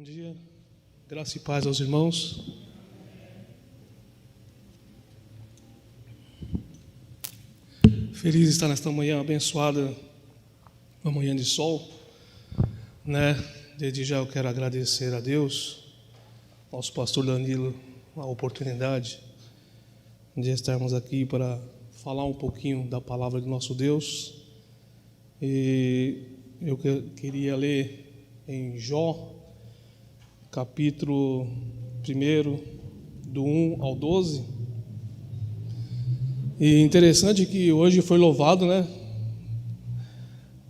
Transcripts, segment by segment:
dia, graça e paz aos irmãos. Feliz estar nesta manhã abençoada, uma manhã de sol, né? Desde já eu quero agradecer a Deus, ao pastor Danilo, a oportunidade de estarmos aqui para falar um pouquinho da palavra do nosso Deus. E eu queria ler em Jó, capítulo 1, do 1 ao 12. E interessante que hoje foi louvado, né?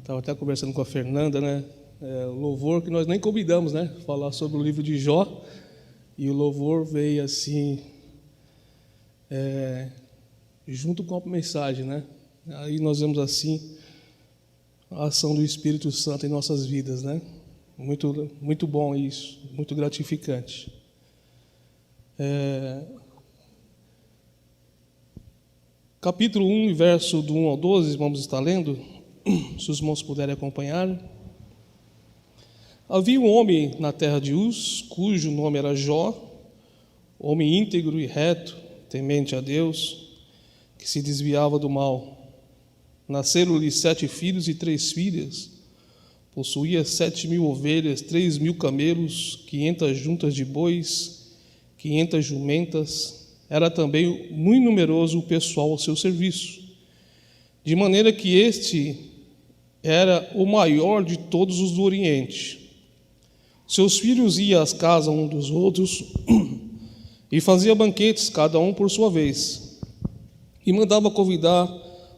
Estava até conversando com a Fernanda, né? Louvor que nós nem convidamos, né? Falar sobre o livro de Jó. E o louvor veio assim, junto com a mensagem, né? Aí nós vemos assim a ação do Espírito Santo em nossas vidas, né? Muito, muito bom isso, muito gratificante. Capítulo 1, verso do 1 ao 12, vamos estar lendo, se os irmãos puderem acompanhar. Havia um homem na terra de Uz, cujo nome era Jó, homem íntegro e reto, temente a Deus, que se desviava do mal. Nasceram-lhe 7 filhos e 3 filhas. Possuía 7.000 ovelhas, 3.000 camelos, 500 juntas de bois, 500 jumentas. Era também muito numeroso o pessoal ao seu serviço, de maneira que este era o maior de todos os do Oriente. Seus filhos iam às casas um dos outros e fazia banquetes, cada um por sua vez, e mandava convidar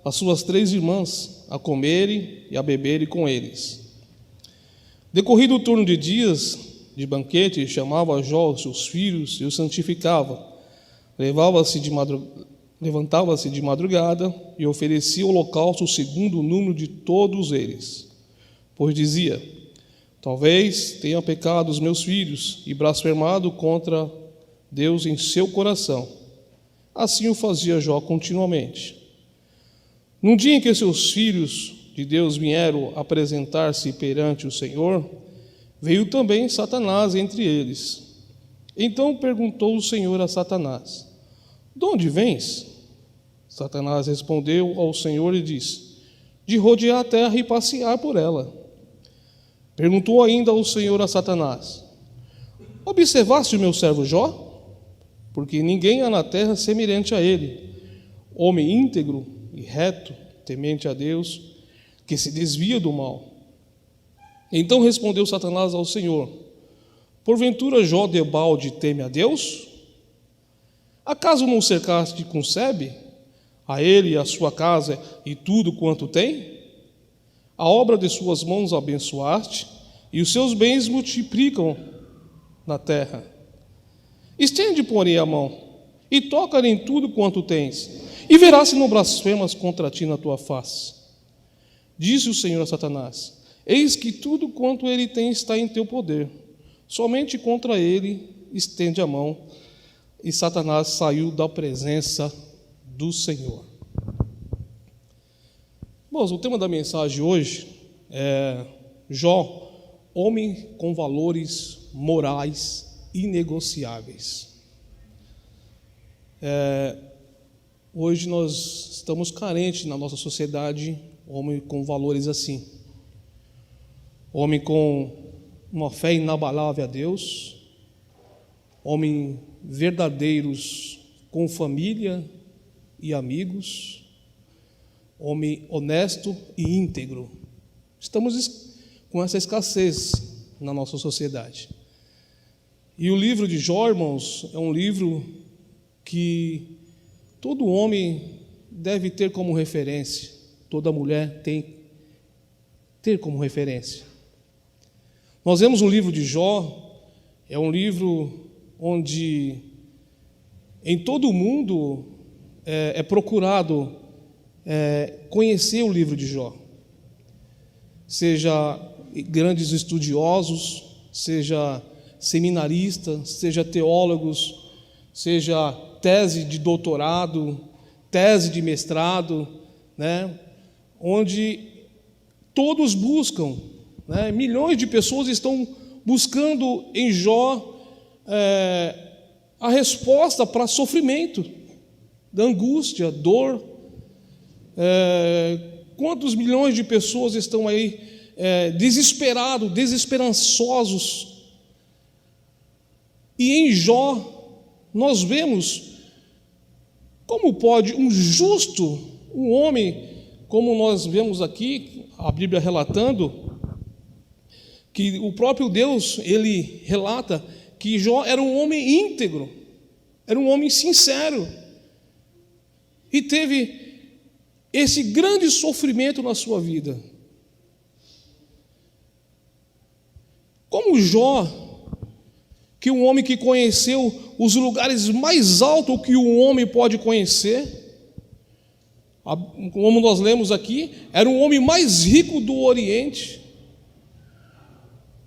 as suas 3 irmãs a comerem e a beberem com eles. Decorrido o turno de dias de banquete, chamava Jó os seus filhos e os santificava. Levantava-se de madrugada e oferecia o holocausto segundo o número de todos eles. Pois dizia: talvez tenha pecado os meus filhos e blasfemado contra Deus em seu coração. Assim o fazia Jó continuamente. Num dia em que seus filhos de Deus vieram apresentar-se perante o Senhor, veio também Satanás entre eles. Então perguntou o Senhor a Satanás: de onde vens? Satanás respondeu ao Senhor e disse: de rodear a terra e passear por ela. Perguntou ainda o Senhor a Satanás: observaste o meu servo Jó? Porque ninguém há na terra semelhante a ele, homem íntegro e reto, temente a Deus, que se desvia do mal. Então respondeu Satanás ao Senhor: porventura Jó debalde teme a Deus? Acaso não o cercaste com sebe, a ele e a sua casa e tudo quanto tem? A obra de suas mãos abençoaste, e os seus bens multiplicam na terra. Estende, porém, a mão, e toca-lhe em tudo quanto tens, e verás se não blasfemas contra ti na tua face. Disse o Senhor a Satanás: eis que tudo quanto ele tem está em teu poder, somente contra ele estende a mão. E Satanás saiu da presença do Senhor. Bom, o tema da mensagem hoje é Jó, homem com valores morais inegociáveis. Hoje nós estamos carentes na nossa sociedade, homem com valores assim. Homem com uma fé inabalável a Deus, homem verdadeiros com família e amigos, homem honesto e íntegro. Estamos com essa escassez na nossa sociedade. E o livro de Jó, irmãos, é um livro que todo homem deve ter como referência, toda mulher tem que ter como referência. Nós vemos o livro de Jó, é um livro onde em todo o mundo é procurado conhecer o livro de Jó. Seja grandes estudiosos, seja seminaristas, seja teólogos, seja tese de doutorado, tese de mestrado, né? Onde todos buscam, né? Milhões de pessoas estão buscando em Jó a resposta para sofrimento, da angústia, dor. Quantos milhões de pessoas estão aí desesperados, desesperançosos? E em Jó nós vemos como pode um justo, um homem, como nós vemos aqui, a Bíblia relatando, que o próprio Deus, ele relata que Jó era um homem íntegro, era um homem sincero, e teve esse grande sofrimento na sua vida. Como Jó, que um homem que conheceu os lugares mais altos que um homem pode conhecer, como nós lemos aqui, era um homem mais rico do Oriente.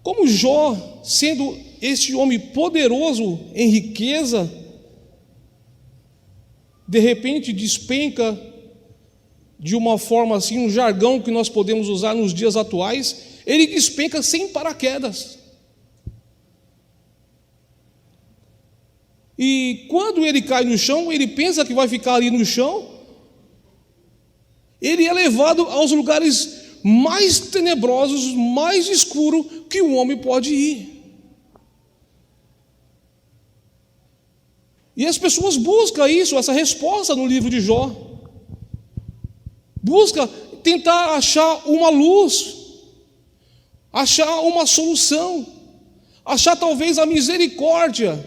Como Jó, sendo este homem poderoso em riqueza, de repente despenca de uma forma assim, um jargão que nós podemos usar nos dias atuais, ele despenca sem paraquedas. E quando ele cai no chão, ele pensa que vai ficar ali no chão, ele é levado aos lugares mais tenebrosos, mais escuros que um homem pode ir. E as pessoas buscam isso, essa resposta no livro de Jó. Busca tentar achar uma luz, achar uma solução, achar talvez a misericórdia,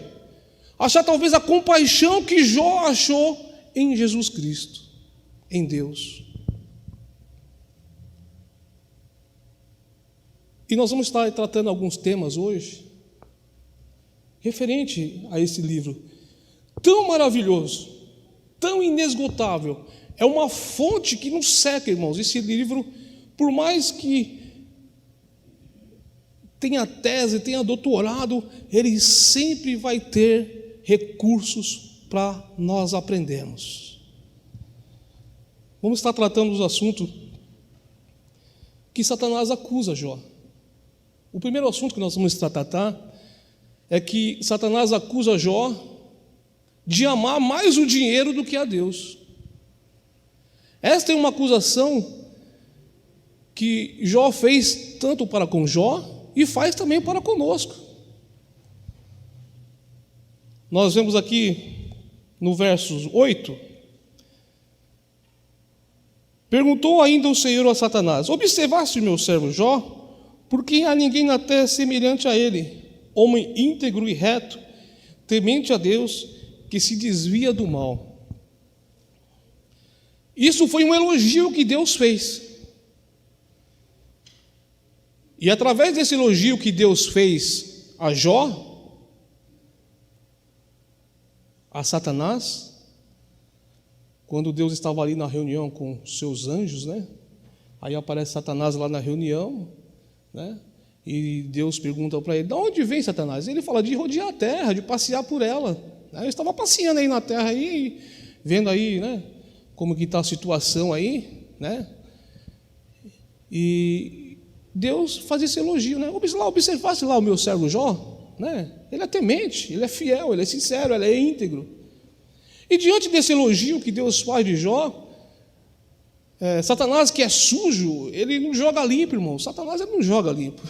achar talvez a compaixão que Jó achou em Jesus Cristo, em Deus. E nós vamos estar tratando alguns temas hoje, referente a esse livro, tão maravilhoso, tão inesgotável, é uma fonte que não seca, irmãos. Esse livro, por mais que tenha tese, tenha doutorado, ele sempre vai ter recursos para nós aprendermos. Vamos estar tratando dos assuntos que Satanás acusa Jó. O primeiro assunto que nós vamos tratar é que Satanás acusa Jó de amar mais o dinheiro do que a Deus. Esta é uma acusação que Jó fez tanto para com Jó e faz também para conosco. Nós vemos aqui no verso 8, perguntou ainda o Senhor a Satanás: observaste meu servo Jó? Porque há ninguém na terra semelhante a ele, homem íntegro e reto, temente a Deus, que se desvia do mal. Isso foi um elogio que Deus fez. E através desse elogio que Deus fez a Jó, a Satanás, quando Deus estava ali na reunião com seus anjos, né? Aí aparece Satanás lá na reunião, né? E Deus pergunta para ele: de onde vem Satanás? Ele fala: de rodear a terra, de passear por ela. Eu estava passeando aí na terra, aí, vendo aí, né, como que está a situação aí, né? E Deus faz esse elogio, né? Observasse lá o meu servo Jó, né? Ele é temente, ele é fiel, ele é sincero, ele é íntegro. E diante desse elogio que Deus faz de Jó, Satanás, que é sujo, ele não joga limpo, irmão. Satanás, ele não joga limpo.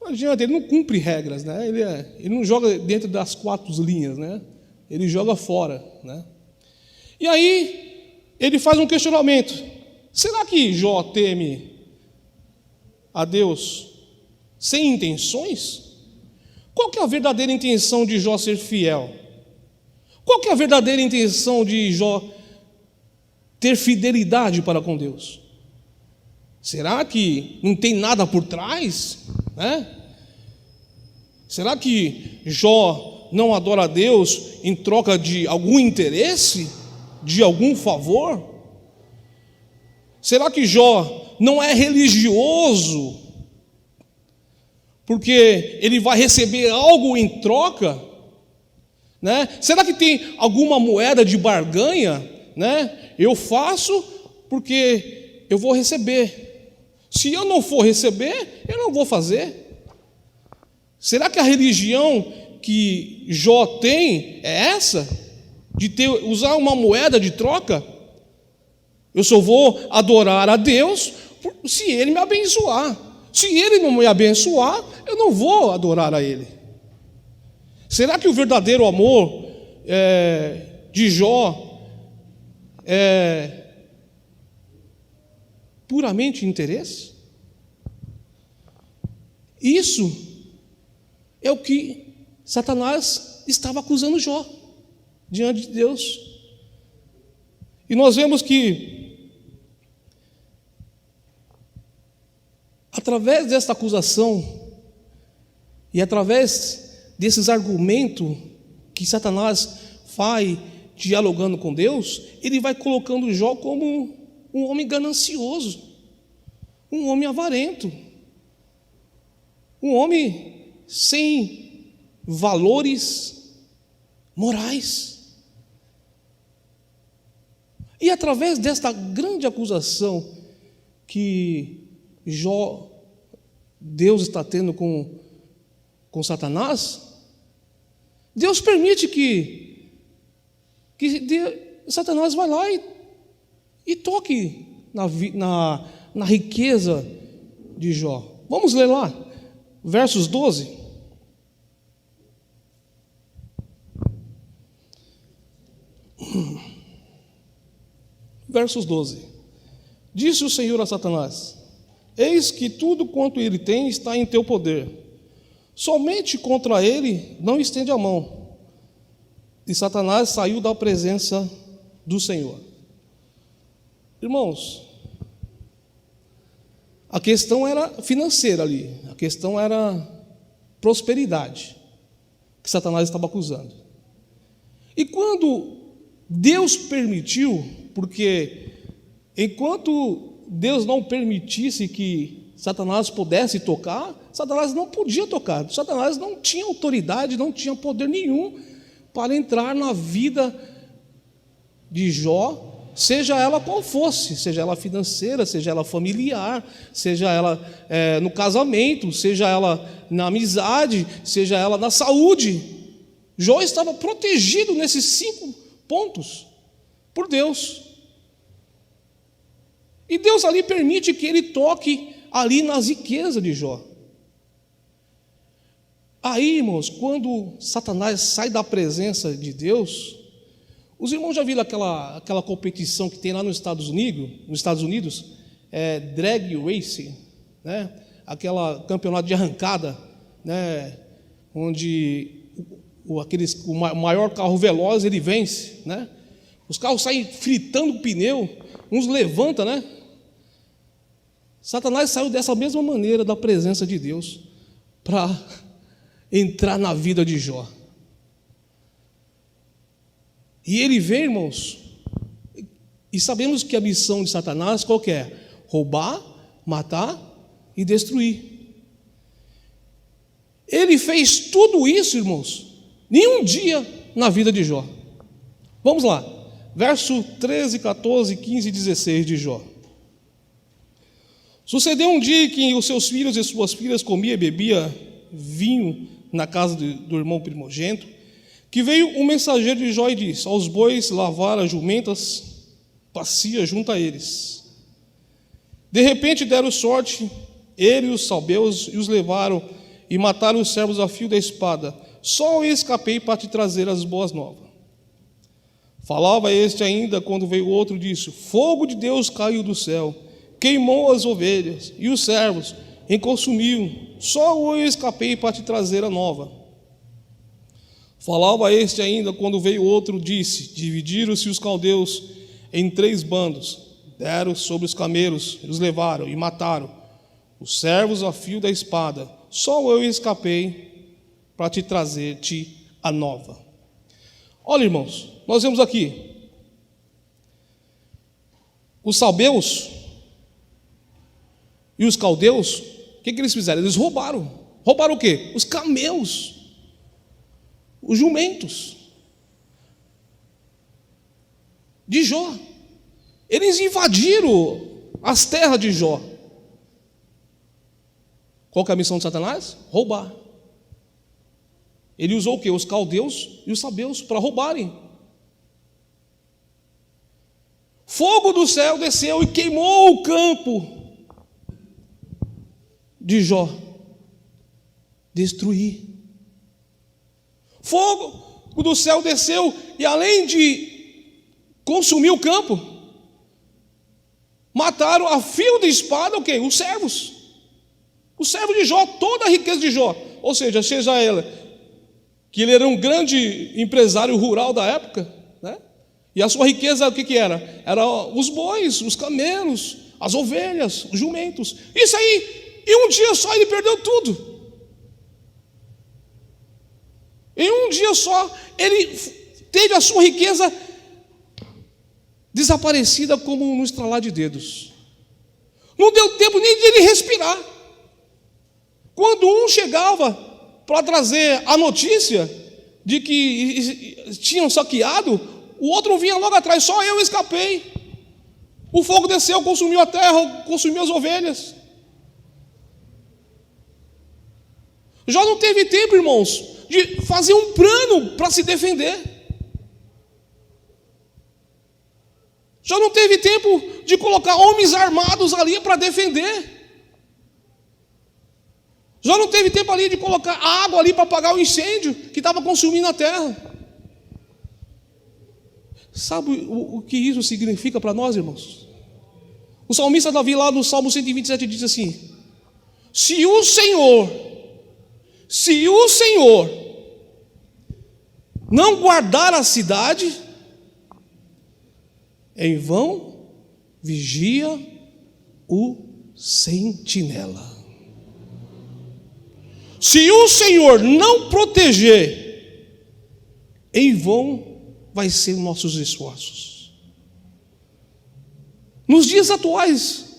Não adianta, ele não cumpre regras, né? Ele não joga dentro das 4 linhas, né? Ele joga fora, né? E aí, ele faz um questionamento: será que Jó teme a Deus sem intenções? Qual que é a verdadeira intenção de Jó ser fiel? Qual que é a verdadeira intenção de Jó ter fidelidade para com Deus? Será que não tem nada por trás, né? Será que Jó não adora a Deus em troca de algum interesse, de algum favor? Será que Jó não é religioso porque ele vai receber algo em troca, né? Será que tem alguma moeda de barganha, né? Eu faço porque eu vou receber. Se eu não for receber, eu não vou fazer. Será que a religião que Jó tem é essa? De usar uma moeda de troca? Eu só vou adorar a Deus se Ele me abençoar. Se Ele não me abençoar, eu não vou adorar a Ele. Será que o verdadeiro amor de Jó é puramente interesse? Isso é o que Satanás estava acusando Jó diante de Deus. E nós vemos que, através desta acusação e através desses argumentos que Satanás faz dialogando com Deus, ele vai colocando Jó como um homem ganancioso, um homem avarento, um homem sem valores morais. E através desta grande acusação que Deus está tendo com Satanás, Deus permite que Satanás vá lá e toque na riqueza de Jó. Vamos ler lá, versos 12. Versos 12. Disse o Senhor a Satanás: eis que tudo quanto ele tem está em teu poder, somente contra ele não estende a mão. E Satanás saiu da presença do Senhor. Irmãos, a questão era financeira ali, a questão era prosperidade que Satanás estava acusando. E quando Deus permitiu, porque enquanto Deus não permitisse que Satanás pudesse tocar, Satanás não podia tocar. Satanás não tinha autoridade, não tinha poder nenhum para entrar na vida de Jó, seja ela qual fosse, seja ela financeira, seja ela familiar, seja ela no casamento, seja ela na amizade, seja ela na saúde. Jó estava protegido nesses 5 pontos por Deus. E Deus ali permite que ele toque ali nas riquezas de Jó. Aí, irmãos, quando Satanás sai da presença de Deus, os irmãos já viram aquela competição que tem lá nos Estados Unidos, drag race, né? Aquela campeonato de arrancada, né? Onde o maior carro veloz ele vence, né? Os carros saem fritando o pneu, uns levantam, né? Satanás saiu dessa mesma maneira da presença de Deus para entrar na vida de Jó. E ele vem, irmãos, e sabemos que a missão de Satanás qual que é? Roubar, matar e destruir. Ele fez tudo isso, irmãos, nenhum dia na vida de Jó. Vamos lá, verso 13, 14, 15 e 16 de Jó. Sucedeu um dia que os seus filhos e suas filhas comiam e bebiam vinho na casa do irmão primogênito, que veio um mensageiro de Jó e disse: aos bois lavaram as jumentas, passia junto a eles. De repente deram sorte, ele e os salbeus, e os levaram e mataram os servos a fio da espada. Só eu escapei para te trazer as boas novas. Falava este ainda, quando veio outro, disse: fogo de Deus caiu do céu, queimou as ovelhas e os servos, e consumiu. Só eu escapei para te trazer a nova. Falava este ainda, quando veio outro, disse: dividiram-se os caldeus em 3 bandos, deram sobre os camelos, os levaram e mataram os servos a fio da espada. Só eu escapei para te trazer-te a nova. Olha, irmãos, nós vemos aqui os salbeus e os caldeus. O que eles fizeram? Eles roubaram. Roubaram o quê? Os camelos, os jumentos de Jó. Eles invadiram as terras de Jó. Qual que é a missão de Satanás? Roubar, Ele usou o quê? Os caldeus e os sabeus para roubarem. Fogo do céu desceu e queimou o campo de Jó. Destruir. Fogo do céu desceu e, além de consumir o campo, mataram a fio de espada o quê? Os servos. O servo de Jó, toda a riqueza de Jó. Ou seja ela, que ele era um grande empresário rural da época, né? E a sua riqueza, o que era? Era os bois, os camelos, as ovelhas, os jumentos. Isso aí, em um dia só ele perdeu tudo. Em um dia só, ele teve a sua riqueza desaparecida como no estralar de dedos. Não deu tempo nem de ele respirar. Quando um chegava para trazer a notícia de que tinham saqueado, o outro vinha logo atrás, só eu escapei. O fogo desceu, consumiu a terra, consumiu as ovelhas. Jó não teve tempo, irmãos, de fazer um plano para se defender. Jó não teve tempo de colocar homens armados ali para defender. Jó não teve tempo ali de colocar água ali para apagar o incêndio que estava consumindo a terra. Sabe o que isso significa para nós, irmãos? O salmista Davi, lá no Salmo 127, diz assim: se o Senhor não guardar a cidade, em vão vigia o sentinela. Se o Senhor não proteger, em vão vai ser nossos esforços. Nos dias atuais,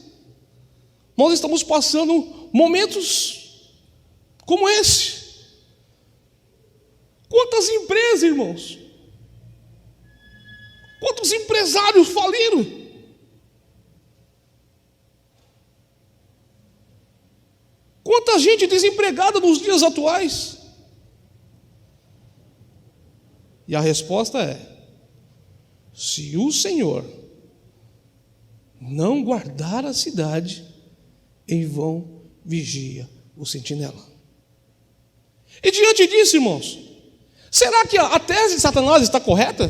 nós estamos passando momentos como esse. Quantas empresas, irmãos? Quantos empresários faliram? Quanta gente desempregada nos dias atuais? E a resposta é: se o Senhor não guardar a cidade, em vão vigia o sentinela. E diante disso, irmãos, será que a tese de Satanás está correta?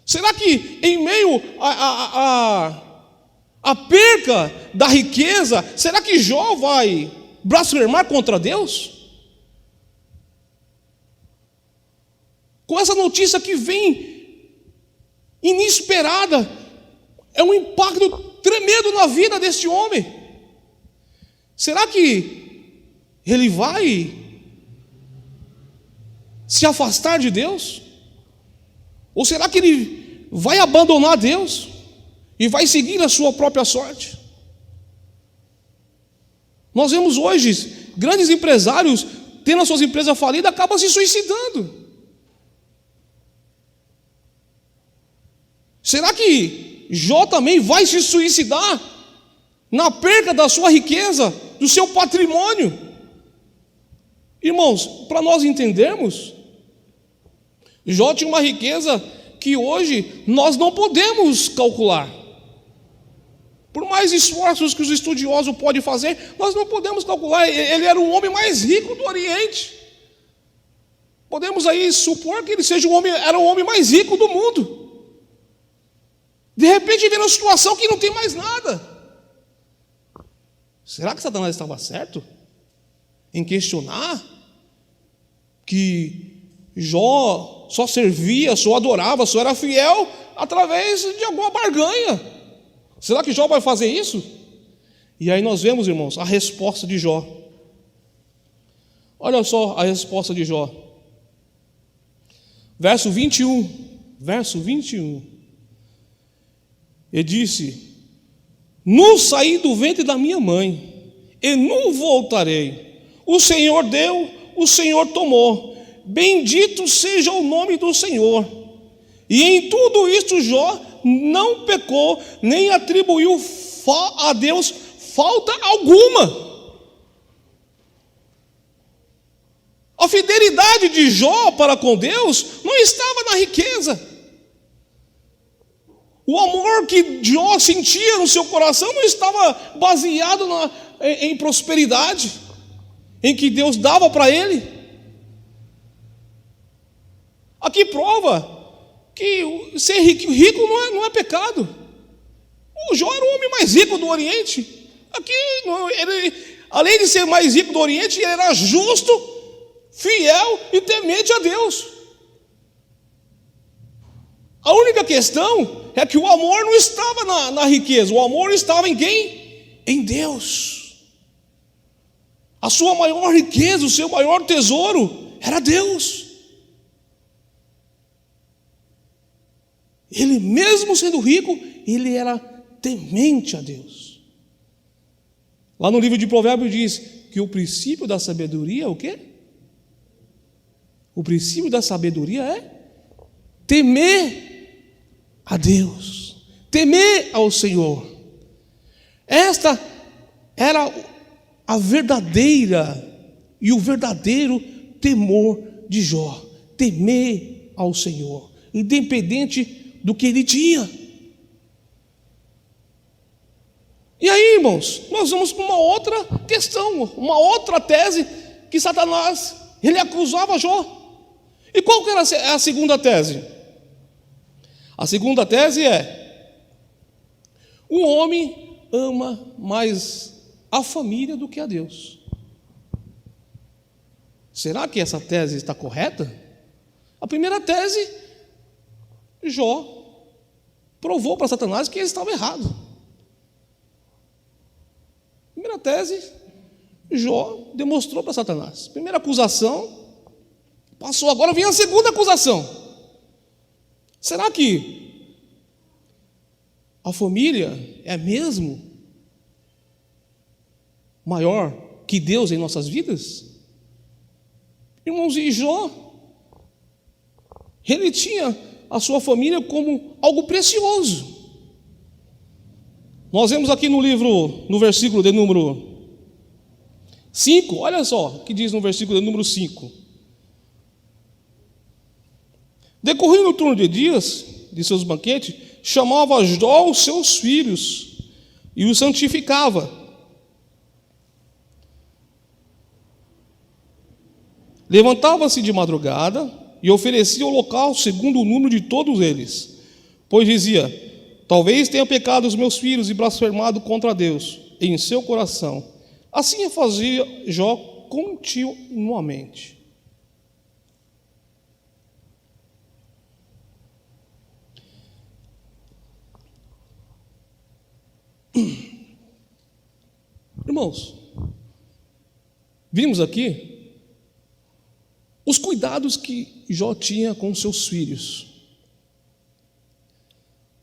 Será que em meio a perca da riqueza, será que Jó vai blasfemar contra Deus? Com essa notícia que vem inesperada, é um impacto tremendo na vida deste homem. Será que ele vai se afastar de Deus? Ou será que ele vai abandonar Deus e vai seguir a sua própria sorte? Nós vemos hoje grandes empresários tendo as suas empresas falidas, acabam se suicidando. Será que Jó também vai se suicidar na perda da sua riqueza, do seu patrimônio? Irmãos, para nós entendermos, Jó tinha uma riqueza que hoje nós não podemos calcular. Por mais esforços que os estudiosos podem fazer, nós não podemos calcular. Ele era o homem mais rico do Oriente. Podemos aí supor que ele era o homem mais rico do mundo. De repente vem uma situação que não tem mais nada. Será que Satanás estava certo em questionar que Jó só servia, só adorava, só era fiel através de alguma barganha? Será que Jó vai fazer isso? E aí nós vemos, irmãos, a resposta de Jó. Olha só a resposta de Jó. Verso 21. Ele disse: nu saí do ventre da minha mãe, e nu voltarei. O Senhor deu, o Senhor tomou. Bendito seja o nome do Senhor. E em tudo isto Jó não pecou, nem atribuiu a Deus falta alguma. A fidelidade de Jó para com Deus não estava na riqueza. O amor que Jó sentia no seu coração não estava baseado em prosperidade, em que Deus dava para ele. Aqui prova que ser rico não é pecado. O Jó era o homem mais rico do Oriente. Aqui, ele, além de ser mais rico do Oriente, ele era justo, fiel e temente a Deus. A única questão é que o amor não estava na riqueza, o amor estava em quem? Em Deus. A sua maior riqueza, o seu maior tesouro era Deus. Ele, mesmo sendo rico, ele era temente a Deus. Lá no livro de Provérbios diz que o princípio da sabedoria é o quê? O princípio da sabedoria é temer a Deus, temer ao Senhor. Esta era a verdadeira e o verdadeiro temor de Jó, temer ao Senhor, independente do que ele tinha. E aí, irmãos, nós vamos para uma outra questão, uma outra tese que Satanás, ele acusava Jó. E qual que era a segunda tese? A segunda tese é: o homem ama mais a família do que a Deus. Será que essa tese está correta? A primeira tese, Jó provou para Satanás que ele estava errado. Primeira tese, Jó demonstrou para Satanás. Primeira acusação, passou. Agora vem a segunda acusação. Será que a família é mesmo maior que Deus em nossas vidas? Irmãos, e Jó, ele tinha a sua família como algo precioso. Nós vemos aqui no livro, no versículo de número 5, olha só o que diz no versículo de número 5. Decorrendo o turno de dias de seus banquetes, chamava Jó os seus filhos e os santificava. Levantava-se de madrugada e oferecia holocausto segundo o número de todos eles, pois dizia: talvez tenha pecado os meus filhos e blasfemado contra Deus em seu coração. Assim fazia Jó continuamente. Irmãos, vimos aqui os cuidados que Jó tinha com seus filhos.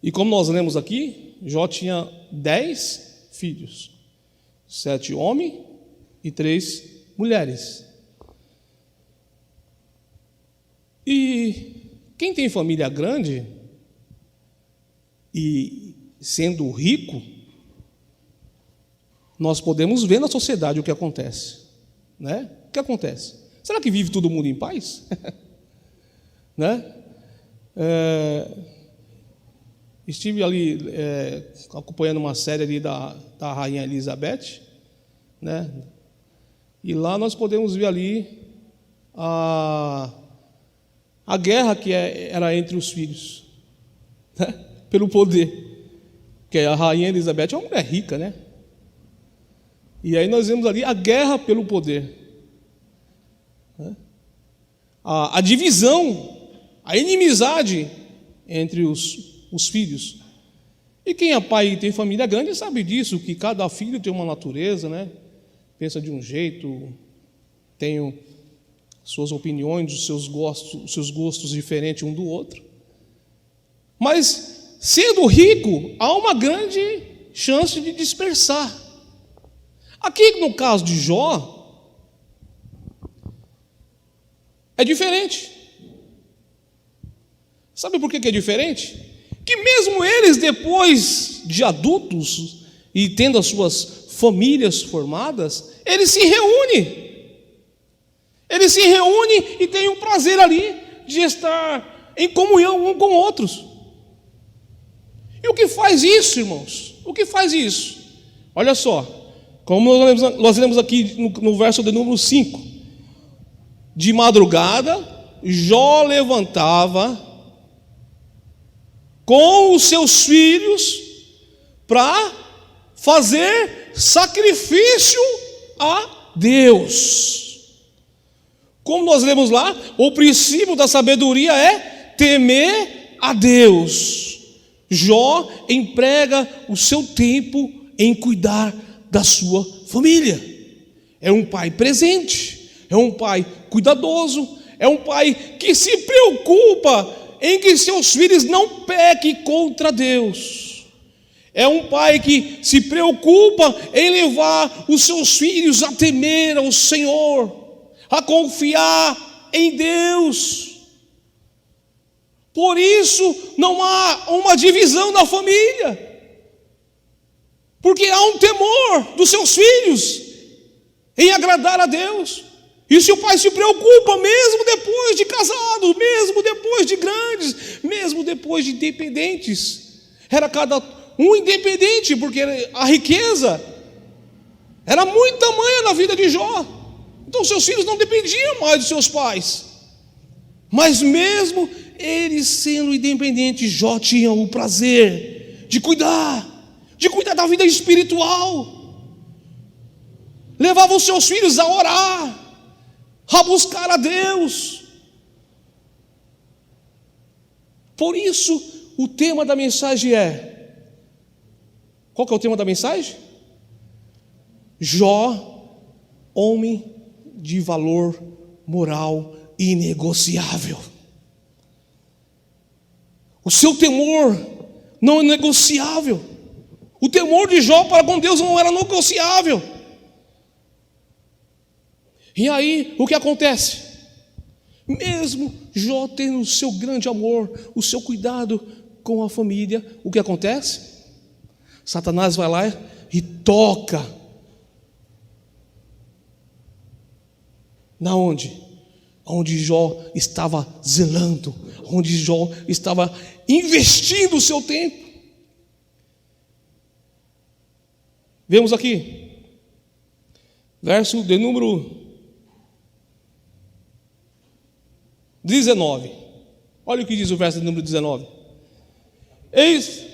E como nós lemos aqui, Jó tinha 10 filhos, 7 homens e 3 mulheres. E quem tem família grande e sendo rico, nós podemos ver na sociedade o que acontece, né? O que acontece? Será que vive todo mundo em paz? Né? Estive ali acompanhando uma série ali da Rainha Elizabeth, né? E lá nós podemos ver ali a guerra que era entre os filhos, né? Pelo poder. Porque a Rainha Elizabeth é uma mulher rica, né? E aí nós vemos ali a guerra pelo poder, né? A divisão, a inimizade entre os filhos. E quem é pai e tem família grande sabe disso, que cada filho tem uma natureza, né? Pensa de um jeito, tem suas opiniões, os seus gostos diferentes um do outro. Mas, sendo rico, há uma grande chance de dispersar. Aqui, no caso de Jó, é diferente. Sabe por que é diferente? Que mesmo eles, depois de adultos e tendo as suas famílias formadas, eles se reúnem. Eles se reúnem e têm um prazer ali de estar em comunhão um com outros. E o que faz isso, irmãos? O que faz isso? Olha só, como nós lemos aqui no verso de número 5. De madrugada, Jó levantava com os seus filhos para fazer sacrifício a Deus. Como nós lemos lá, o princípio da sabedoria é temer a Deus. Jó emprega o seu tempo em cuidar da sua família. É um pai presente, é um pai cuidadoso, é um pai que se preocupa em que seus filhos não pequem contra Deus. É um pai que se preocupa em levar os seus filhos a temer ao Senhor, a confiar em Deus. Por isso não há uma divisão na família, porque há um temor dos seus filhos em agradar a Deus. E se o pai se preocupa, mesmo depois de casado, mesmo depois de grandes, mesmo depois de independentes, era cada um independente, porque a riqueza era muito tamanha na vida de Jó. Então seus filhos não dependiam mais dos seus pais. Mas mesmo eles sendo independentes, Jó tinha o prazer de cuidar da vida espiritual. Levava os seus filhos a orar, a buscar a Deus. Por isso, o tema da mensagem é: qual que é o tema da mensagem? Jó, homem de valor moral inegociável. O seu temor não é negociável. O temor de Jó para com Deus não era negociável. E aí, o que acontece? Mesmo Jó tendo o seu grande amor, o seu cuidado com a família, o que acontece? Satanás vai lá e toca. Na onde? Onde Jó estava zelando, onde Jó estava investindo o seu tempo. Vemos aqui, verso de número 19. Olha o que diz o verso de número 19. Eis.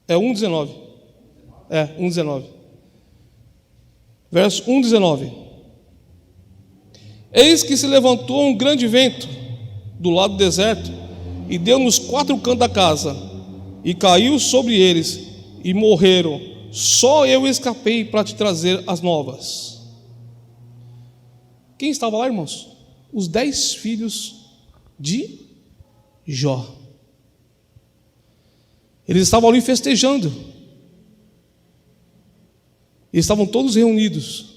É 1,19. É, 1,19. Verso 1,19. Eis que se levantou um grande vento do lado do deserto e deu nos 4 cantos da casa e caiu sobre eles e morreram. Só eu escapei para te trazer as novas. Quem estava lá, irmãos? Os 10 filhos de Jó. Eles estavam ali festejando. Eles estavam todos reunidos.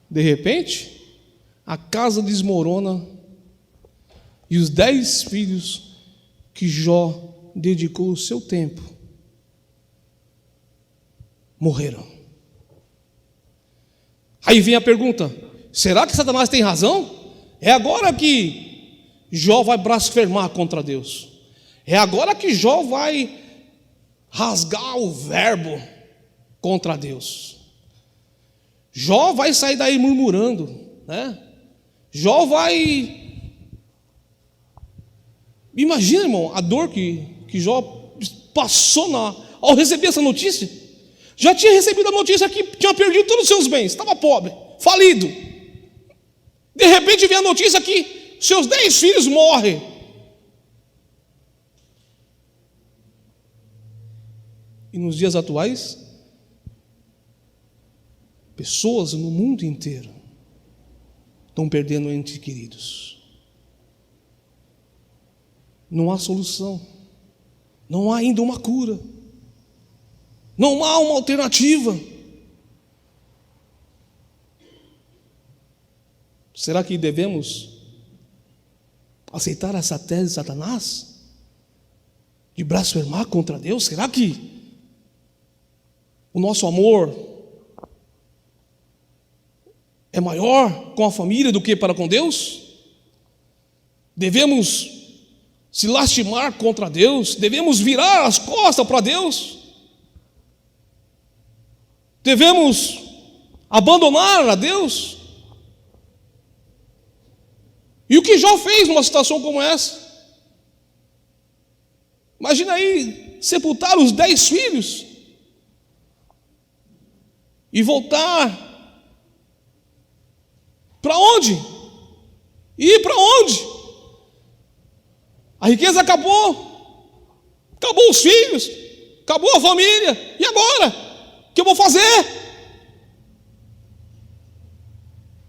De repente, a casa desmorona e os 10 filhos que Jó dedicou o seu tempo morreram. Aí vem a pergunta: será que Satanás tem razão? É agora que Jó vai blasfemar contra Deus. É agora que Jó vai rasgar o verbo contra Deus. Jó vai sair daí murmurando, né? Jó vai... Imagina, irmão, a dor que Jó passou ao receber essa notícia. Já tinha recebido a notícia que tinha perdido todos os seus bens, estava pobre, falido. De repente vem a notícia que seus 10 filhos morrem. E nos dias atuais, pessoas no mundo inteiro estão perdendo entes queridos. Não há solução, não há ainda uma cura, não há uma alternativa. Será que devemos aceitar essa tese de Satanás? De blasfemar contra Deus? Será que o nosso amor é maior com a família do que para com Deus? Devemos se lastimar contra Deus? Devemos virar as costas para Deus? Devemos abandonar a Deus? E o que Jó fez numa situação como essa? Imagina aí, sepultar os 10 filhos e voltar para onde? E ir para onde? A riqueza acabou, acabou os filhos, acabou a família, e agora? O que eu vou fazer?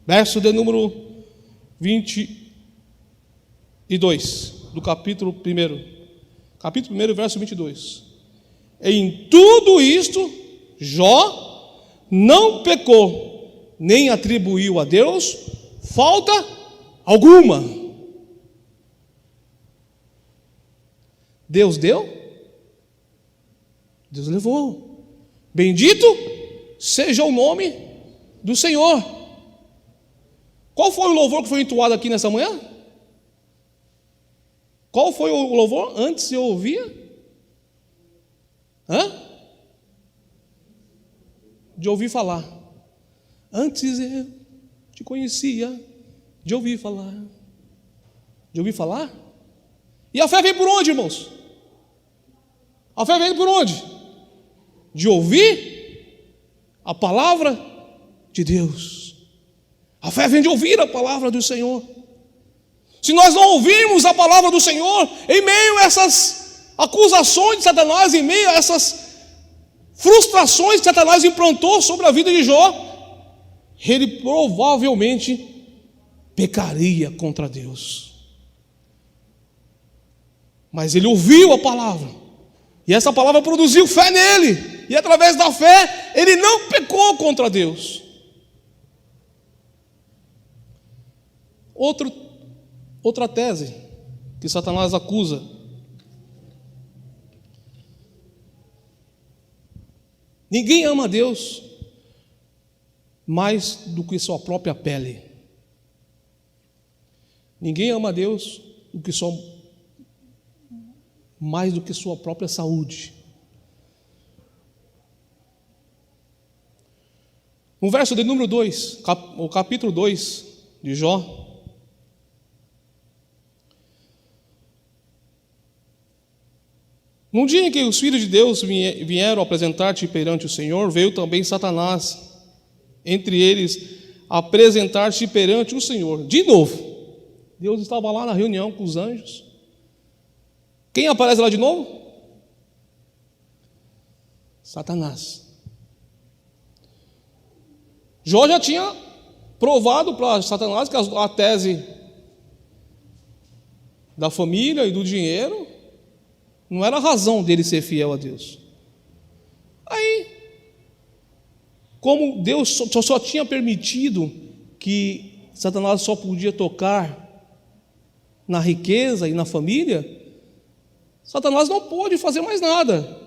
Verso de número 22 do capítulo 1. Capítulo 1, verso 22. Em tudo isto, Jó não pecou, nem atribuiu a Deus falta alguma. Deus deu, Deus levou. Bendito seja o nome do Senhor. Qual foi o louvor que foi entoado aqui nessa manhã? Qual foi o louvor? Antes eu ouvia? De ouvir falar. Antes eu te conhecia, de ouvir falar. De ouvir falar? E a fé vem por onde, irmãos? A fé vem por onde? De ouvir a palavra de Deus. A fé vem de ouvir a palavra do Senhor. Se nós não ouvirmos a palavra do Senhor, em meio a essas acusações de Satanás, em meio a essas frustrações que Satanás implantou sobre a vida de Jó, ele provavelmente pecaria contra Deus. Mas ele ouviu a palavra, e essa palavra produziu fé nele, e através da fé, ele não pecou contra Deus. Outra tese que Satanás acusa: ninguém ama a Deus mais do que sua própria pele. Ninguém ama a Deus mais do que sua própria saúde. No verso de número 2, o capítulo 2 de Jó, num dia em que os filhos de Deus vieram apresentar-te perante o Senhor, veio também Satanás, entre eles, apresentar-te perante o Senhor. De novo, Deus estava lá na reunião com os anjos. Quem aparece lá de novo? Satanás. Jó já tinha provado para Satanás que a tese da família e do dinheiro não era a razão dele ser fiel a Deus. Aí, como Deus só tinha permitido que Satanás só podia tocar na riqueza e na família, Satanás não pôde fazer mais nada.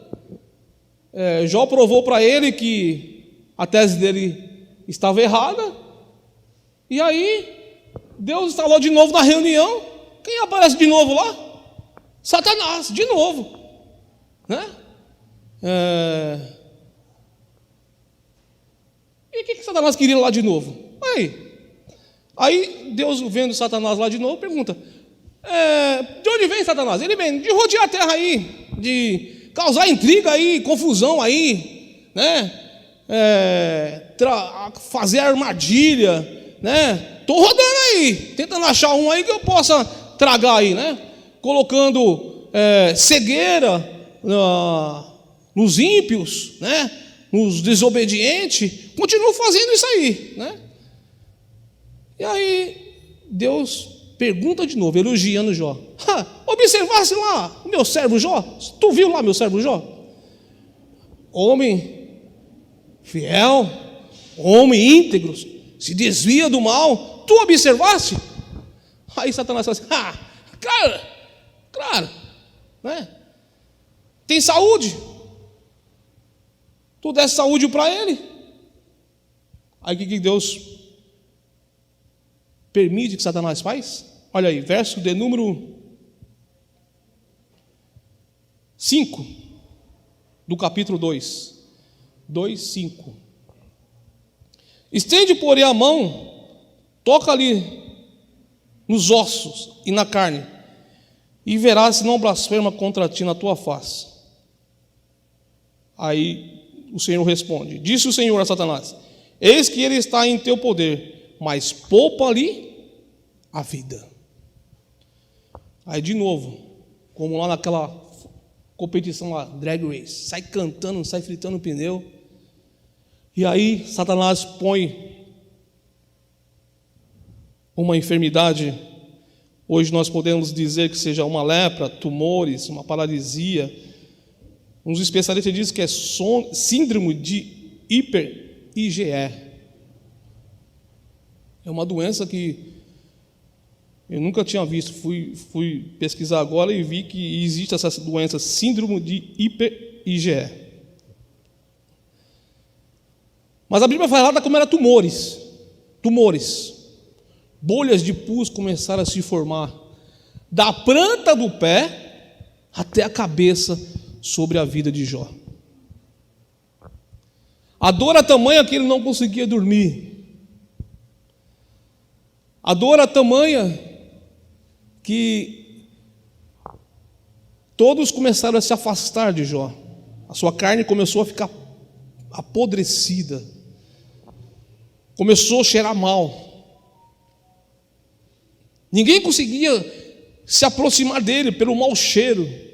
Jó provou para ele que a tese dele estava errada, e aí Deus instalou de novo na reunião. Quem aparece de novo lá? Satanás, de novo, né? E o que Satanás queria lá de novo? Aí Deus, vendo Satanás lá de novo, pergunta: de onde vem Satanás? Ele vem de rodear a terra aí, de causar intriga aí, confusão aí, né? Fazer armadilha, né? Estou rodando aí, tentando achar um aí que eu possa tragar aí, né? Colocando cegueira nos ímpios, né? Nos desobedientes. Continuo fazendo isso aí, né? E aí Deus pergunta de novo, elogiando Jó: observasse lá o meu servo Jó? Tu viu lá meu servo Jó? Homem fiel, homem íntegro, se desvia do mal. Tu observaste? Aí Satanás fala assim: claro, né? Tem saúde, tu desse saúde para ele. Aí o que Deus permite que Satanás faz? Olha aí, verso de número 5 do capítulo 2. 2:5. Estende, porém, a mão, toca ali nos ossos e na carne, e verás se não blasfema contra ti na tua face. Aí o Senhor responde: disse o Senhor a Satanás: eis que ele está em teu poder, mas poupa-lhe a vida. Aí de novo, como lá naquela competição lá, drag race, sai cantando, sai fritando o pneu. E aí Satanás põe uma enfermidade, hoje nós podemos dizer que seja uma lepra, tumores, uma paralisia. Uns especialistas dizem que é síndrome de hiper-IgE. É uma doença que eu nunca tinha visto, fui pesquisar agora e vi que existe essa doença, síndrome de hiper-IgE. Mas a Bíblia fala como era tumores. Bolhas de pus começaram a se formar, da planta do pé até a cabeça, sobre a vida de Jó. A dor é tamanha que ele não conseguia dormir. A dor é tamanha que todos começaram a se afastar de Jó. A sua carne começou a ficar apodrecida, começou a cheirar mal. Ninguém conseguia se aproximar dele pelo mau cheiro.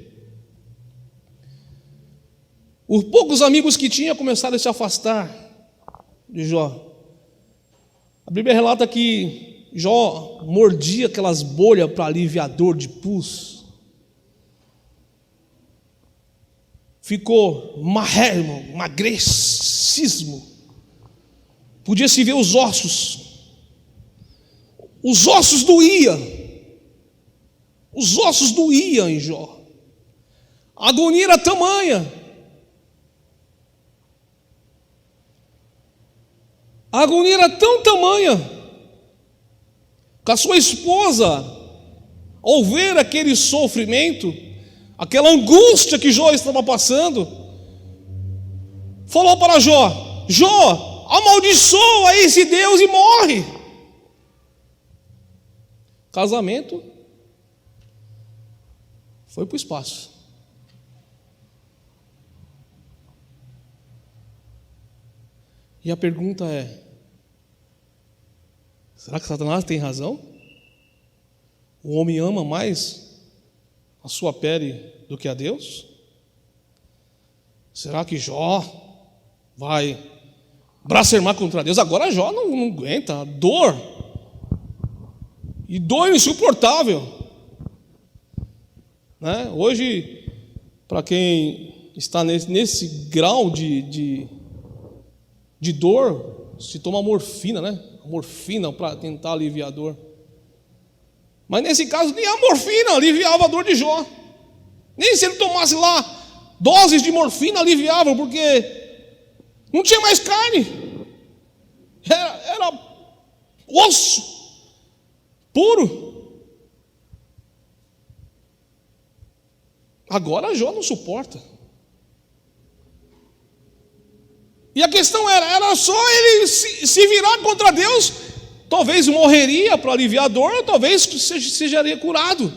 Os poucos amigos que tinha começaram a se afastar de Jó. A Bíblia relata que Jó mordia aquelas bolhas para aliviar a dor de pus. Ficou magérrimo, magrecismo. Podia-se ver os ossos. Os ossos doíam. Os ossos doíam em Jó. A agonia era tamanha. A agonia era tão tamanha que a sua esposa, ao ver aquele sofrimento, aquela angústia que Jó estava passando, falou para Jó: Jó, amaldiçoa esse Deus e morre. Casamento foi para o espaço. E a pergunta é: será que Satanás tem razão? O homem ama mais a sua pele do que a Deus? Será que Jó vai blasfemar contra Deus? Agora Jó não aguenta a dor. E dor insuportável. Né? Hoje, para quem está nesse grau de dor, se toma morfina, né? Morfina para tentar aliviar a dor. Mas nesse caso, nem a morfina aliviava a dor de Jó. Nem se ele tomasse lá doses de morfina aliviavam, porque não tinha mais carne. Era osso puro. Agora Jó não suporta. E a questão era só ele se virar contra Deus, talvez morreria para aliviar a dor, ou talvez seja curado.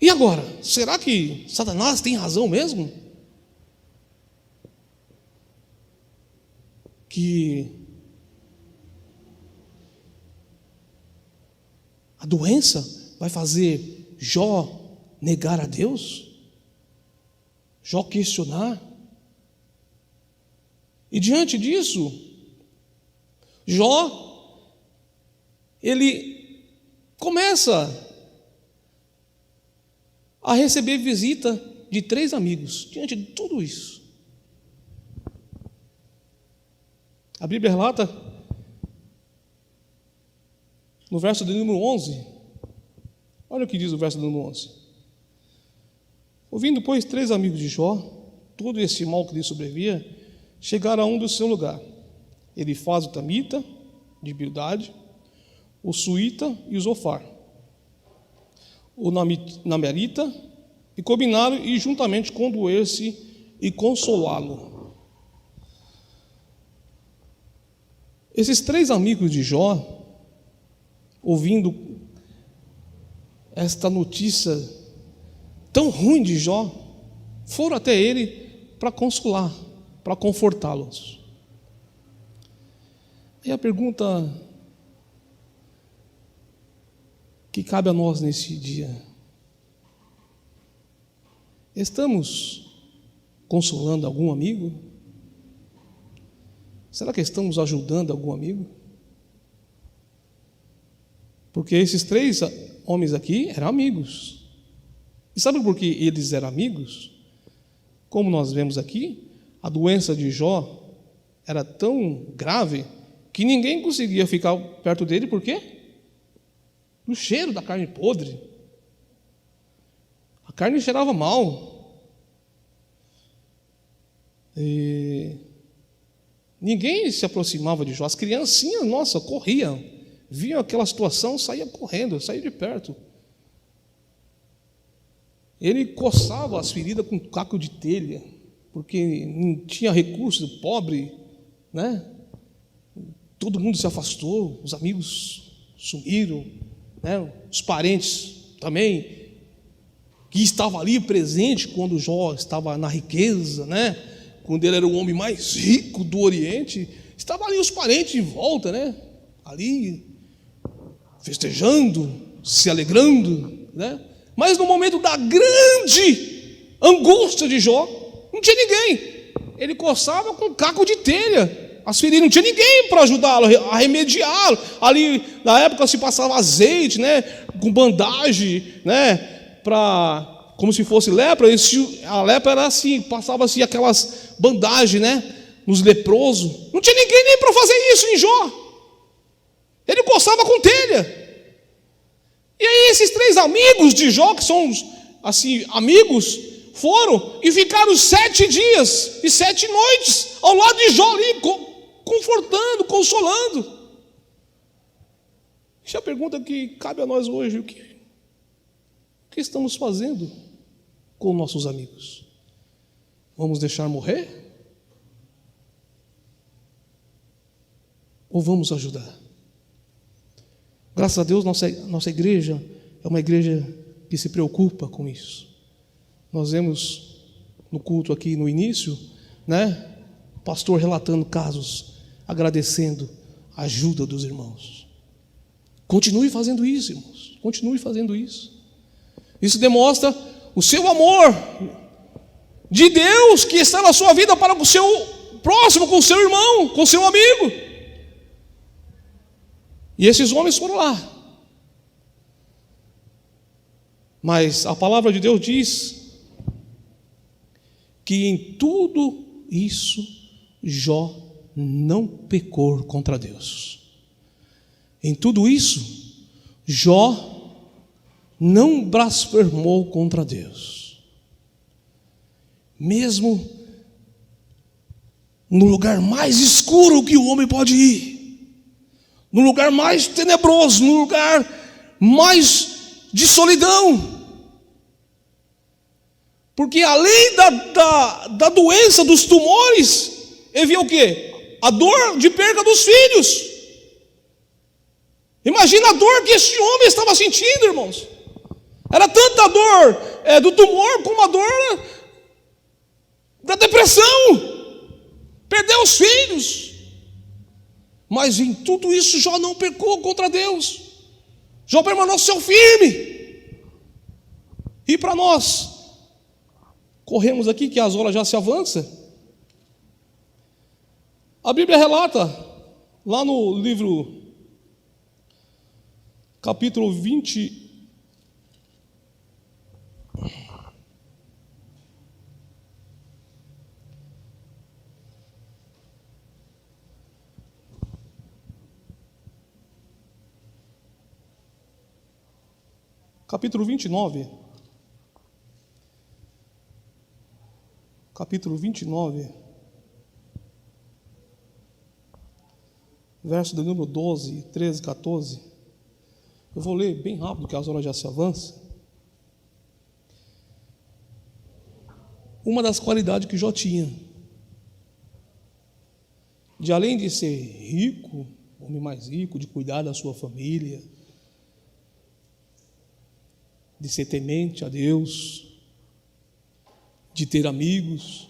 E agora, será que Satanás tem razão mesmo? Que a doença vai fazer Jó negar a Deus? Jó questionar? E diante disso, Jó, ele começa a receber visita de 3 amigos, diante de tudo isso. A Bíblia relata, no verso de número 11, olha o que diz o verso de número 11. Ouvindo, pois, 3 amigos de Jó, todo esse mal que lhe sobrevia, chegaram a um do seu lugar. Elifaz o Tamita, de Bildade, o Suíta e o Zofar, o Namerita, e combinaram ir juntamente condoer-se e consolá-lo. Esses 3 amigos de Jó, ouvindo esta notícia tão ruim de Jó, foram até ele para consolar, para confortá-los. E a pergunta que cabe a nós nesse dia: estamos consolando algum amigo? Será que estamos ajudando algum amigo? Porque esses 3 homens aqui eram amigos. E sabe por que eles eram amigos? Como nós vemos aqui, a doença de Jó era tão grave que ninguém conseguia ficar perto dele. Por quê? Do cheiro da carne podre. A carne cheirava mal. E ninguém se aproximava de Jó. As criancinhas, nossa, corriam. Viam aquela situação, saíam correndo, saíam de perto. Ele coçava as feridas com caco de telha, porque não tinha recurso, pobre, né? Todo mundo se afastou, os amigos sumiram, né? Os parentes também, que estavam ali presente quando Jó estava na riqueza, né? Quando ele era o homem mais rico do Oriente, estavam ali os parentes em volta, né? Ali, festejando, se alegrando, né? Mas no momento da grande angústia de Jó, não tinha ninguém. Ele coçava com caco de telha as feridas, não tinha ninguém para ajudá-lo, a remediá-lo. Ali, na época, se passava azeite, né, com bandagem, né, como se fosse lepra. A lepra era assim, passava-se aquelas bandagens, né, nos leprosos. Não tinha ninguém nem para fazer isso em Jó. Ele coçava com telha. E aí esses 3 amigos de Jó, que são assim amigos, foram e ficaram 7 dias e 7 noites ao lado de Jó ali, confortando, consolando. Essa é a pergunta que cabe a nós hoje: o que estamos fazendo com nossos amigos? Vamos deixar morrer? Ou vamos ajudar? Graças a Deus, nossa igreja é uma igreja que se preocupa com isso. Nós vemos no culto aqui no início, né, o pastor relatando casos, agradecendo a ajuda dos irmãos. Continue fazendo isso, irmãos. Continue fazendo isso. Isso demonstra o seu amor de Deus que está na sua vida para com o seu próximo, com o seu irmão, com o seu amigo. E esses homens foram lá. Mas a palavra de Deus diz que em tudo isso Jó não pecou contra Deus. Em tudo isso Jó não blasfemou contra Deus. Mesmo no lugar mais escuro que o homem pode ir, no lugar mais tenebroso, no lugar mais de solidão. Porque além da doença, dos tumores, ele via o quê? A dor de perda dos filhos. Imagina a dor que esse homem estava sentindo, irmãos. Era tanta dor do tumor como a dor da depressão. Perdeu os filhos. Mas em tudo isso Jó não pecou contra Deus. Jó permaneceu firme. E para nós, corremos aqui que as horas já se avançam. A Bíblia relata, lá no livro, capítulo 20, capítulo 29, verso do número 12, 13, 14. Eu vou ler bem rápido, porque as horas já se avançam. Uma das qualidades que Jó tinha, de além de ser rico, homem mais rico, de cuidar da sua família, de ser temente a Deus, de ter amigos,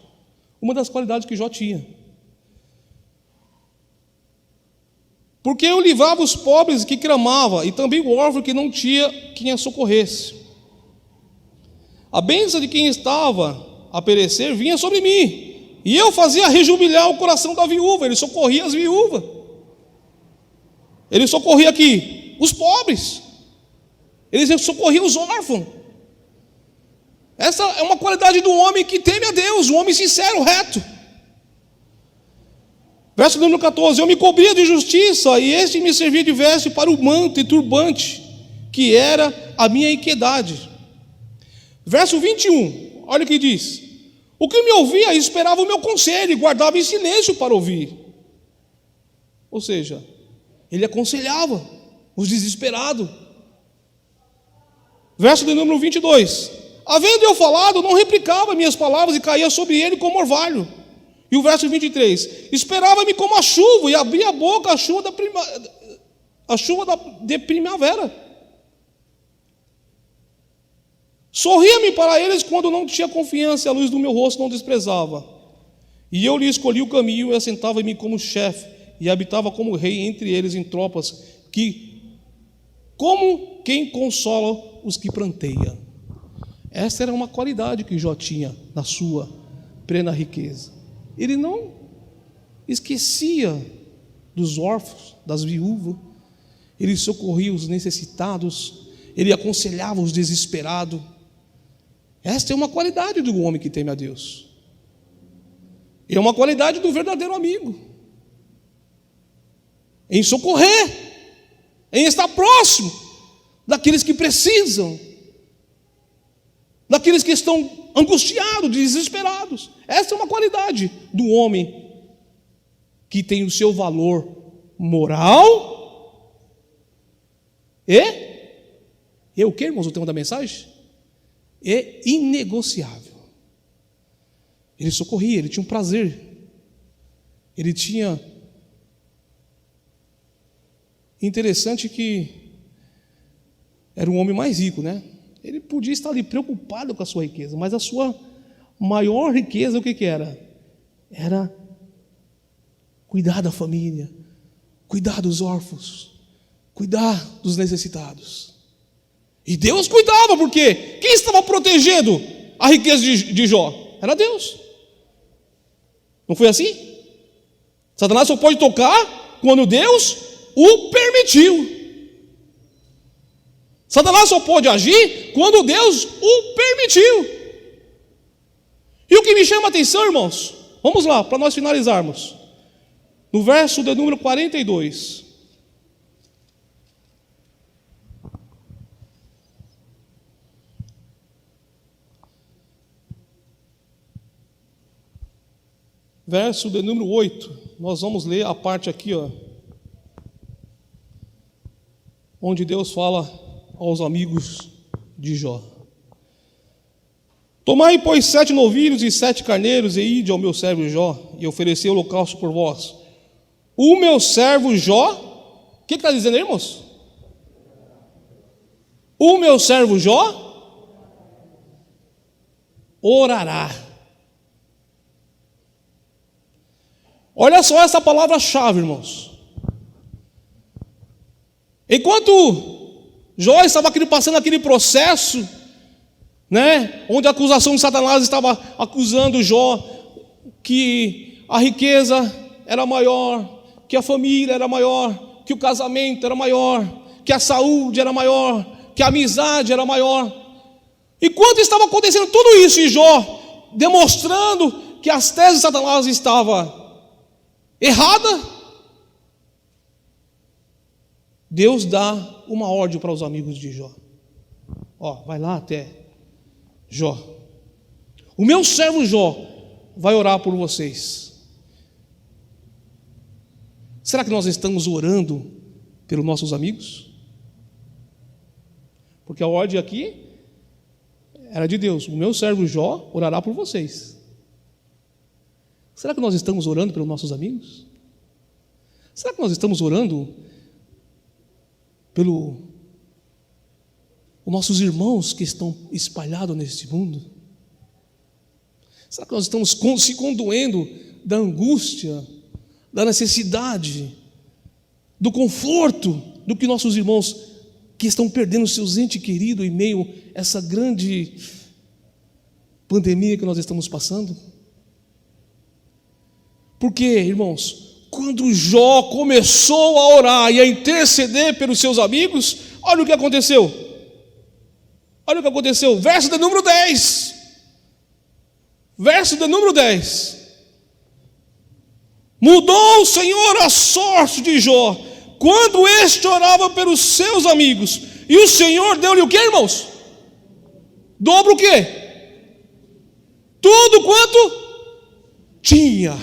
uma das qualidades que Jó tinha. Porque eu livrava os pobres que clamavam, e também o órfão que não tinha quem a socorresse. A bênção de quem estava a perecer vinha sobre mim, e eu fazia rejubilar o coração da viúva. Ele socorria as viúvas, ele socorria aqui os pobres, ele socorria os órfãos. Essa é uma qualidade do homem que teme a Deus, um homem sincero, reto. Verso número 14: eu me cobria de justiça, e este me servia de veste para o manto e turbante, que era a minha iniquidade. Verso 21, olha o que diz: o que me ouvia esperava o meu conselho, e guardava em silêncio para ouvir. Ou seja, ele aconselhava os desesperados. Verso de número 22, havendo eu falado, não replicava minhas palavras, e caía sobre ele como orvalho. E o verso 23, esperava-me como a chuva, e abria a boca a chuva de primavera. Sorria-me para eles quando não tinha confiança, e a luz do meu rosto não desprezava. E eu lhe escolhi o caminho, e assentava-me como chefe, e habitava como rei entre eles em tropas, como quem consola os que pranteia. Essa era uma qualidade que Jó tinha na sua plena riqueza. Ele não esquecia dos órfãos, das viúvas, ele socorria os necessitados, ele aconselhava os desesperados. Esta é uma qualidade do homem que teme a Deus, é uma qualidade do verdadeiro amigo, em socorrer, em estar próximo daqueles que precisam, daqueles que estão angustiados, desesperados. Essa é uma qualidade do homem que tem o seu valor moral e o que, irmãos, o tema da mensagem? É inegociável. Ele socorria, ele tinha um prazer, ele tinha... Interessante que era um homem mais rico, né? Ele podia estar ali preocupado com a sua riqueza, mas a sua maior riqueza, o que era? Era cuidar da família, cuidar dos órfãos, cuidar dos necessitados. E Deus cuidava, porque quem estava protegendo a riqueza de Jó? Era Deus. Não foi assim? Satanás só pode tocar quando Deus o permitiu. Satanás só pode agir quando Deus o permitiu. E o que me chama a atenção, irmãos, vamos lá, para nós finalizarmos, no verso de número 42. Verso de número 8, nós vamos ler a parte aqui, onde Deus fala aos amigos de Jó: tomai, pois, 7 novilhos e 7 carneiros, e ide ao meu servo Jó, e oferecei holocausto por vós. O meu servo Jó, o que está dizendo aí, irmãos? O meu servo Jó orará. Olha só essa palavra-chave, irmãos. Enquanto Jó estava passando aquele processo, né, onde a acusação de Satanás estava acusando Jó que a riqueza era maior, que a família era maior, que o casamento era maior, que a saúde era maior, que a amizade era maior. Enquanto estava acontecendo tudo isso, e Jó demonstrando que as teses de Satanás estavam erradas, Deus dá uma ordem para os amigos de Jó: vai lá até Jó, o meu servo Jó vai orar por vocês. Será que nós estamos orando pelos nossos amigos? Porque a ordem aqui era de Deus: o meu servo Jó orará por vocês. Será que nós estamos orando pelos nossos amigos? Será que nós estamos orando pelos nossos irmãos que estão espalhados neste mundo? Será que nós estamos se condoendo da angústia, da necessidade, do conforto do que nossos irmãos que estão perdendo seus entes queridos em meio a essa grande pandemia que nós estamos passando? Porque, irmãos, quando Jó começou a orar e a interceder pelos seus amigos, olha o que aconteceu. Olha o que aconteceu, verso de número 10. Verso de número 10. Mudou o Senhor a sorte de Jó, quando este orava pelos seus amigos, e o Senhor deu-lhe o que, irmãos? Dobro o quê? Tudo quanto tinha.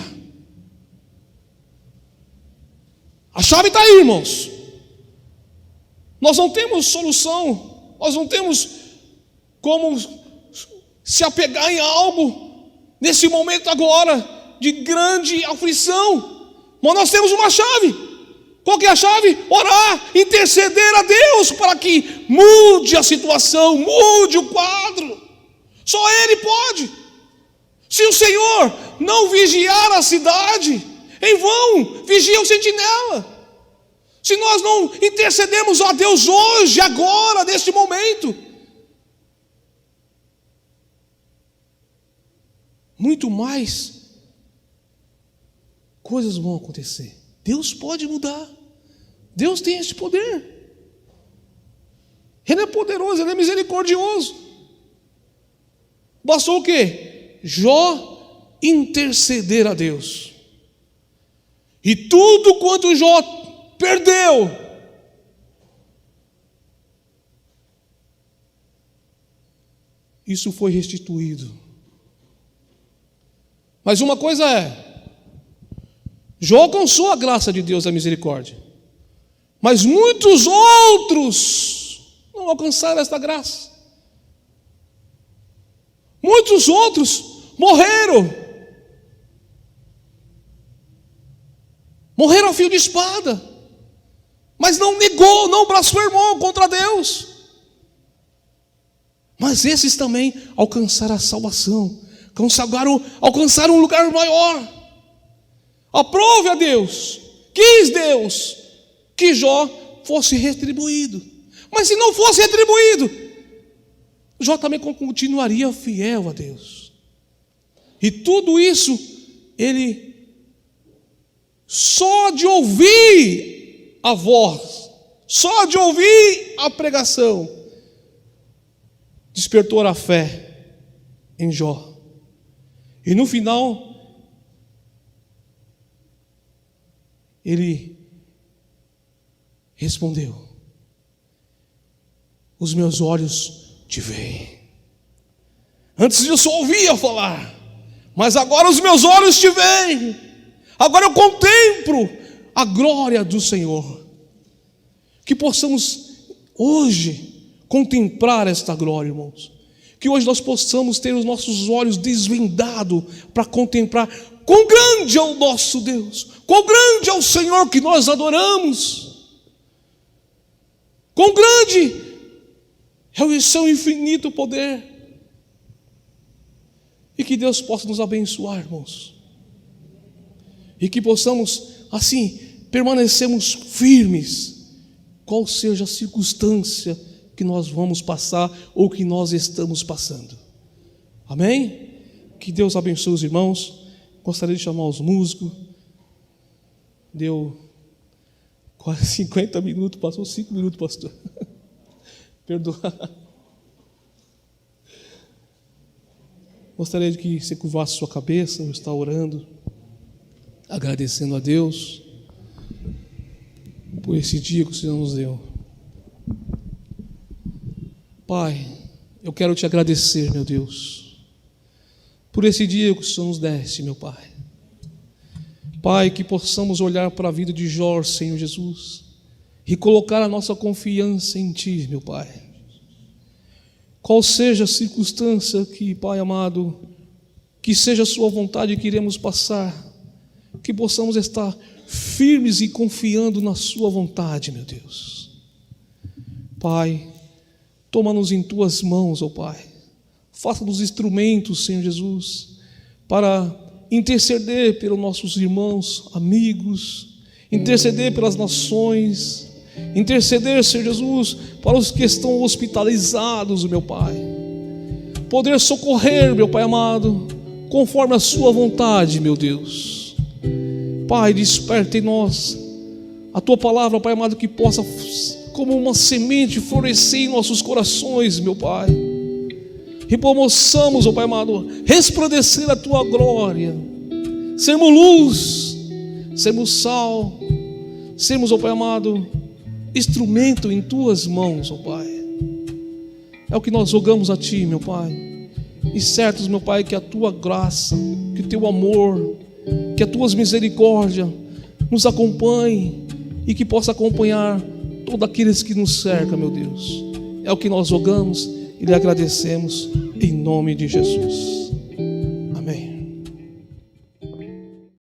A chave está aí, irmãos. Nós não temos solução, nós não temos como se apegar em algo nesse momento agora de grande aflição, mas nós temos uma chave. Qual que é a chave? Orar, interceder a Deus para que mude a situação, mude o quadro. Só Ele pode. Se o Senhor não vigiar a cidade, em vão vigia o sentinela. Se nós não intercedemos a Deus hoje, agora, neste momento, muito mais coisas vão acontecer. Deus pode mudar. Deus tem esse poder. Ele é poderoso, Ele é misericordioso. Bastou o quê? Jó interceder a Deus. E tudo quanto Jó perdeu, isso foi restituído. Mas uma coisa é, Jó alcançou a graça de Deus, a misericórdia, mas muitos outros não alcançaram esta graça. Muitos outros morreram a fio de espada, mas não negou, não blasfemou contra Deus. Mas esses também alcançaram a salvação, alcançaram um lugar maior. Aprove a Deus, quis Deus que Jó fosse retribuído. Mas se não fosse retribuído, Jó também continuaria fiel a Deus. E tudo isso, ele, só de ouvir a voz, só de ouvir a pregação, despertou a fé em Jó. E no final, ele respondeu: os meus olhos te veem. Antes eu só ouvia falar, mas agora os meus olhos te veem. Agora eu contemplo a glória do Senhor. Que possamos hoje contemplar esta glória, irmãos. Que hoje nós possamos ter os nossos olhos desvendados para contemplar quão grande é o nosso Deus, quão grande é o Senhor que nós adoramos, quão grande é o seu infinito poder. E que Deus possa nos abençoar, irmãos, e que possamos assim permanecermos firmes, qual seja a circunstância que nós vamos passar ou que nós estamos passando. Amém? Que Deus abençoe os irmãos. Gostaria de chamar os músicos. Deu quase 50 minutos, passou 5 minutos, pastor. Perdoa. Gostaria de que você curvasse sua cabeça, eu estou orando, agradecendo a Deus por esse dia que o Senhor nos deu. Pai, eu quero te agradecer, meu Deus, por esse dia que o Senhor nos deste, meu Pai. Pai, que possamos olhar para a vida de Jorge, Senhor Jesus, e colocar a nossa confiança em Ti, meu Pai. Qual seja a circunstância que, Pai amado, que seja a Sua vontade que iremos passar, que possamos estar firmes e confiando na Sua vontade, meu Deus. Pai, toma-nos em Tuas mãos, ó Pai. Faça-nos instrumentos, Senhor Jesus, para interceder pelos nossos irmãos, amigos, interceder pelas nações, interceder, Senhor Jesus, para os que estão hospitalizados, meu Pai. Poder socorrer, meu Pai amado, conforme a Sua vontade, meu Deus. Pai, desperta em nós a Tua palavra, Pai amado, que possa, como uma semente, florescer em nossos corações, meu Pai. E possamos, ó Pai amado, resplandecer a Tua glória, sermos luz, sermos sal, sermos, ó Pai amado, instrumento em Tuas mãos, ó Pai. É o que nós rogamos a Ti, meu Pai. E certos, meu Pai, que a Tua graça, que o Teu amor, que as Tuas misericórdias nos acompanhem e que possa acompanhar todos aqueles que nos cercam, meu Deus. É o que nós rogamos e lhe agradecemos em nome de Jesus.